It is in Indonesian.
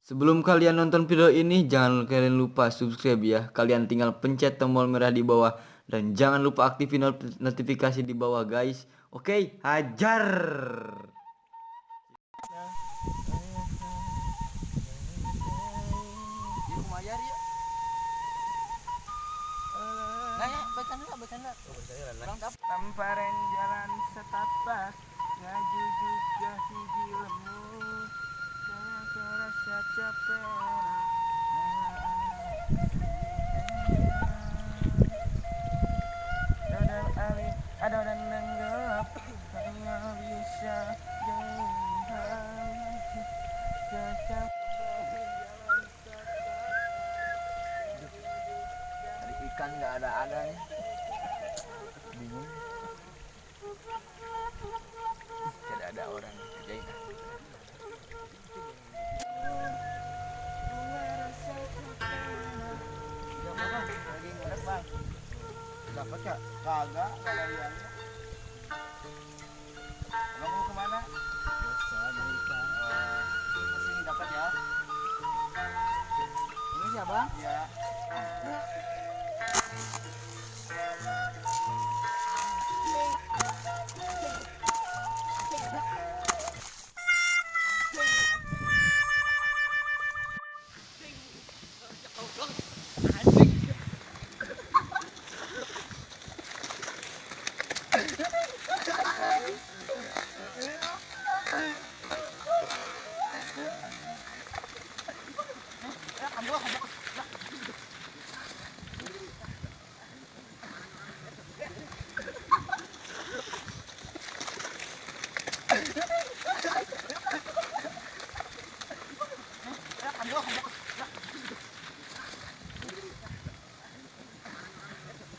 Sebelum kalian nonton video ini, jangan kalian lupa subscribe ya. Kalian tinggal pencet tombol merah di bawah dan jangan lupa aktifin notifikasi di bawah, guys. Oke, hajar. Yuk kumajar yuk. Nah ya, baca dulu. Tamparan jalan setapak ngaju juga hiji lemu saya kerasa capek dodol alih ada dan nenggap hanya bisa jauhan cocok Dari ikan nggak ada nih. Bingung. Tidak ada orang kerjain. Ya bang, lagi ngorek bang. Dapat ya? Kagak, kalau yang. Abang mau kemana? Biasa dari ikan. Masih dapat ya? Ini siapa? Ya.